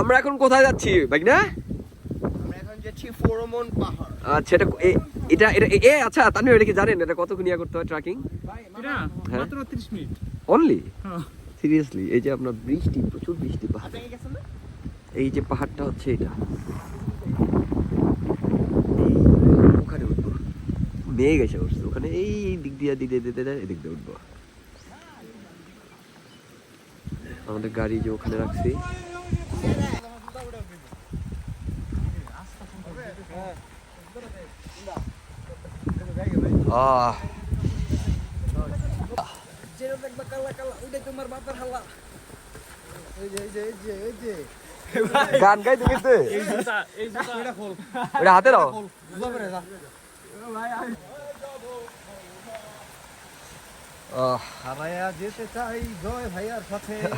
আমরা এখন কোথায় যাচ্ছি ভাই না? আমরা এখন যাচ্ছি ফোরমন পাহাড়। আচ্ছা এটা এটা এটা আচ্ছা তানভীর এটা কি জানেন এটা কতক্ষণ ইয়া করতে হয় ট্রেকিং? এটা মাত্র 30 মিনিট অনলি? হ্যাঁ সিরিয়াসলি? এই যে আপনার বৃষ্টি, প্রচুর বৃষ্টি পাহাড়ে। এই যে পাহাড়টা হচ্ছে এটা, ওখানে উঠবো, মেঘ এসে উঠছে ওখানে, এই দিক দিয়ে দিতে দিতে এদিক দিয়ে উঠবো। আমাদের গাড়ি যে ওখানে রাখছি। গান গাই তুমি তো ওটা হাতে দাও।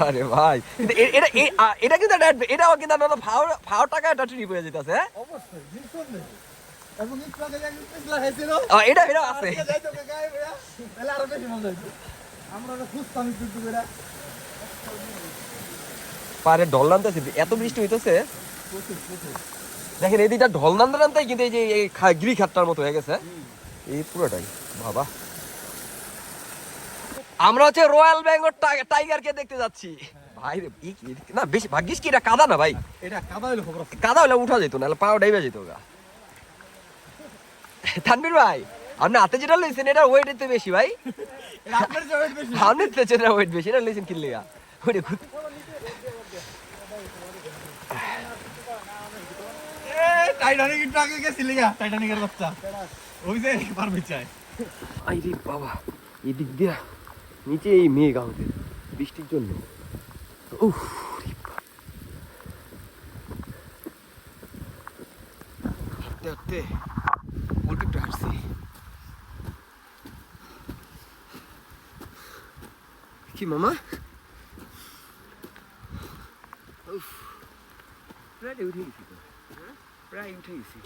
আরে ভাই এটা কিন্তু এটাও কিন্তু ফাও টাকা একটা ট্রিপ হয়ে যেতেছে। এটা এটা আছে পারে ঢল নামতেছে, এত বৃষ্টি হইতেছে দেখেন এই দিকটা ঢল নামতে নামতেই কিন্তু এই যে গিরি খাটটার মতো হয়ে গেছে এই পুরোটাই। বাবা আমরা হচ্ছে রয়্যাল বেঙ্গল টাইগারকে দেখতে যাচ্ছি ভাই রে। না বেশি ভাগ্যিস কি এটা কাদা না ভাই, এটা কাদা হইলো খবর। কাদা হলে উঠা যেত, নাহলে পাও ডাইবা যেত গা। তানভীর ভাই আপনি হাতে যেটা লইছেন এটা ওয়েট এতে বেশি ভাই, আপনার যে ওয়েট বেশি, আপনি তো যেটা ওয়েট বেশি এটা লইছেন কিনলে গা ওইটা খুব। টাইটানিক ট্রাকে গেছিলি গা, টাইটানিকের বাচ্চা ওই যে পারবে চাই। আইরে বাবা এদিক দিয়া নিচে এই মেঘ আমাদের বৃষ্টির জন্য। উফ হাঁটতে হাঁটতে অল্প একটু হাঁটছি। কি মামা উফ প্রায় উঠে গেছি তো, প্রায় উঠে গেছি।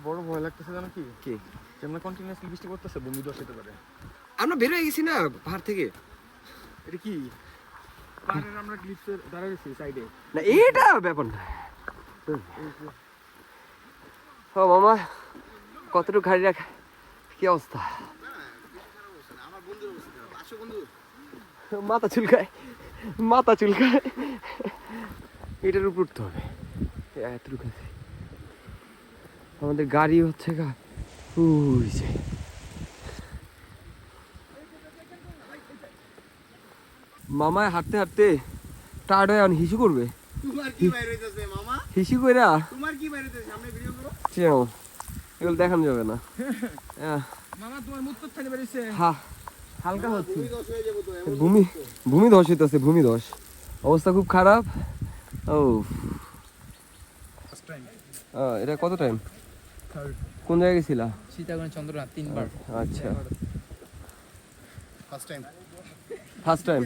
বড় ভয় লাগতেছে জানো কি? কি যেমন কন্টিনিউয়াসলি বৃষ্টি পড়তেছে, বমি দশ হতে পারে। আমরা বের হয়ে গেছি না পাহাড় থেকে। এটা কি পাহাড়ের আমরা ক্লিপসের দাঁড়ায় গেছি সাইডে না এটা ব্যাপার না। ও মামা কতটুকু গাড়ি রাখা, কি অবস্থা? মাথা চুলকায়, মাথা চুলকায়। এটার উপর উঠতে হবে এতটুকু আছে। আমাদের গাড়ি হচ্ছে গা ওই যে মামায় হাঁটতে হাঁটতে টায়ার্ড হয়ে হিসু করবে। তোমার কি বাইরে হইতাছে মামা? হিসু কইরা তোমার কি বাইরে হইতাছে? সামনে ভিডিও করো। চেও এগুলো দেখানো যাবে না। মামা তোমার মুখ তো থাকতে পারিছে হ্যাঁ হালকা হচ্ছে। তুমি দশ হয়ে যাবো তো এমন। ভূমি ধস হইতেছে, ভূমি ধস, অবস্থা খুব খারাপ। ও ফার্স্ট টাইম এটা কত টাইম? থার্ড কোন জায়গায় গেছিলা? সীতাকুণ্ড চন্দ্রনাথ 3 বার। আচ্ছা ফার্স্ট টাইম। ফার্স্ট টাইম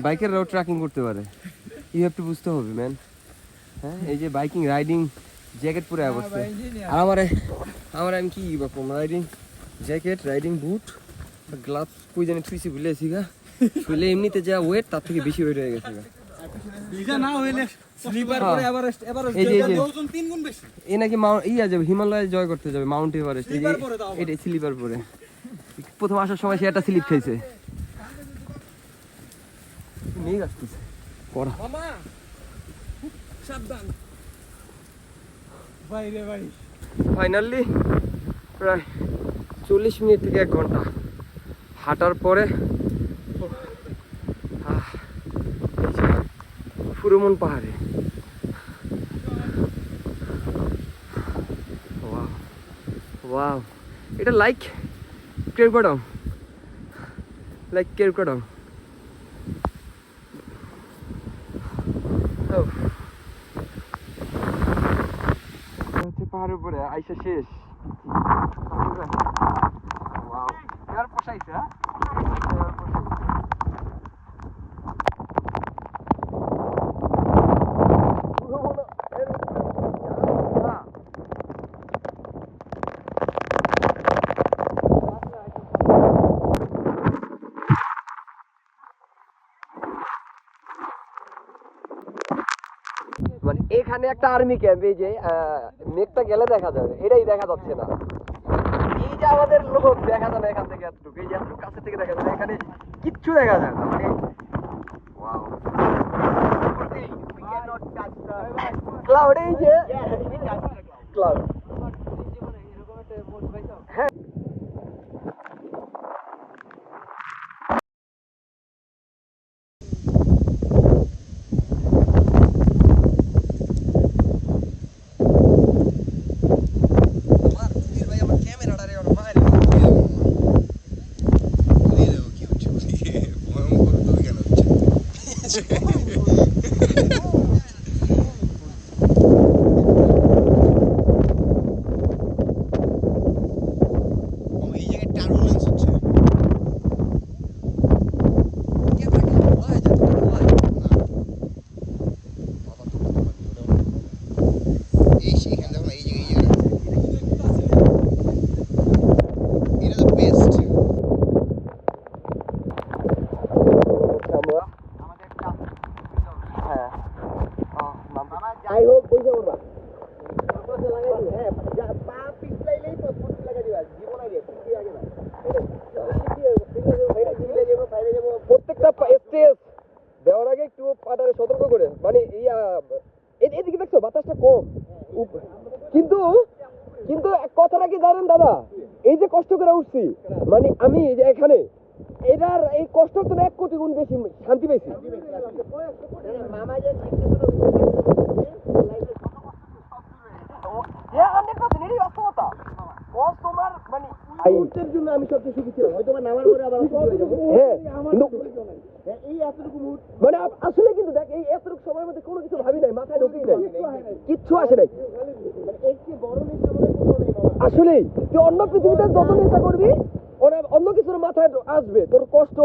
বাইকের রাও ট্রেকিং করতে পারে, ইউ হ্যাভ টু বুঝতে হবে ম্যান। হ্যাঁ এই যে বাইকিং রাইডিং জ্যাকেট পরে অবস্থা। আর আমার আমি কি বাপম রাইডিং জ্যাকেট, রাইডিং বুট, গ্লাভস কই জানি থুইছি ভুলেছি গা। শুলে এমনিতে যা ওয়েট তার থেকে বেশি ওয়েট হয়ে গেছে গা। লিজা না হইলে স্লিপার করে এভারেস্ট এই যে ওজন 3 গুণ বেশি। এই নাকি ইয়া যাবে হিমালয় জয় করতে যাবে, মাউন্ট এভারেস্ট। এই যে এটাই স্লিপার পরে প্রথম আসার সময় সে একটা স্লিপ খাইছে। মেঘ আসতেছে কড়া। মামা সাবধান ভাই রে ভাই। ফাইনালি প্রায় 40 মিনিট থেকে 1 ঘন্টা হাঁটার পরে ফুরমন পাহাড়ে। ওয়াও ওয়াও এটা লাইক কেরকডম, লাইক কেরকডম। পাহাড়ের উপরে আইসা শেষ। ওয়াও এবার পোষাইছে। হ্যাঁ এবার পোষাইছে। মানে এখানে একটা আর্মি ক্যাম্প, এই যে মেঘটা গেলে দেখা যাবে, এটাই দেখা যাচ্ছে না। এই যে আমাদের লোক দেখা যায় না এখান থেকে এতটুকু, এই যে এতটুকু কাছে থেকে দেখা যায়, এখানে কিচ্ছু দেখা যায় না। মানে ক্লাউড, এই যে ক্লাউড। হ্যাঁ এই জায়গায় টার্বুলেন্স হচ্ছে। এই সেখানে দেখো না, এই জায়গায় এটা তো বেস্ট। যাই হোক পয়সা করবা। হ্যাঁ, পা পিছলাইলেই তো ফুট লাগা দিবা, জীবন আগে কি আগে না। প্রত্যেকটা স্টেজ দেওয়ার আগে একটু পাটারে সতর্ক করে, মানে এদিকে দেখছো বাতাসটা কম, কিন্তু কিন্তু এক কথাটা কি জানেন দাদা, এই যে কষ্ট করে উঠছি, মানে আমি এই যে এখানে এটার এই কষ্ট তো 1 কোটি গুণ বেশি শান্তি পেয়েছি। মামা যে মুহূর্তের জন্য আমি সবচেয়ে সুখী ছিলাম, হয়তো নামার পরে আবার অসুখ হয়ে যাবো। হ্যাঁ কিন্তু এই এতটুকু মুহূর্ত মানে আসলে কিন্তু দেখ, এই এতটুকু সময়ের মধ্যে কোনো কিছু ভাবি নাই, মাথায় ঢোকেই নাই, কিচ্ছু আসে নাই। এর চেয়ে বড় নেশা মনে হয় কোথাও নেই বাবা। আসলেই তুই অন্য পৃথিবীতে যত নেশা করবি, ওরা অন্য কিছুর মাথায় আসবে, তোর কষ্ট,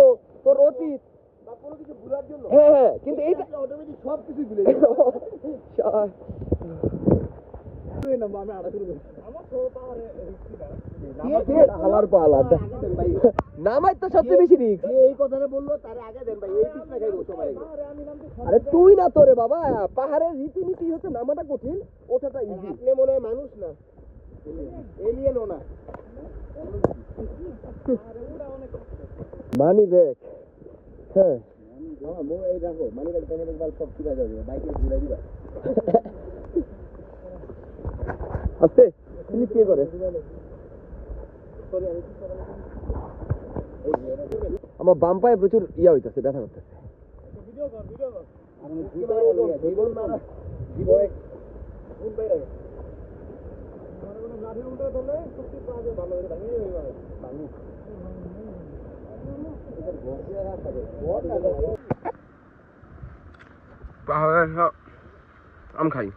তোর অতীত বা কোনো কিছু ভুলার জন্য। হ্যাঁ হ্যাঁ, কিন্তু এইটা অটোমেটিক সব কিছু ভুলে যাবে। নামাই তো সবচেয়ে বেশি রিস্ক। যে এই কথাটা বললো তার আগে দেন ভাই, এই পিছনে খাইবো সবাই। আরে তুই না তোরে বাবা, পাহাড়ের রীতিনীতি হচ্ছে নামাটা কঠিন, ওঠাটা ইজি। আপনি মনে হয় মানুষ না, এলিয়েনও না। মানি ব্যাগ, হ্যাঁ এই রাখো মানি ব্যাগ টেনে ব্যাগ সব ঠিক আছে, বাইকে ঘুরাই দিবা। আস্তে স্লিপ কে করে, আমার বাম পায়ে প্রচুর ইয়া হইতেছে, ব্যথা করতেছে। জীবন মারা জীবন কোন বাইরে পাহাড়ে আম খাই।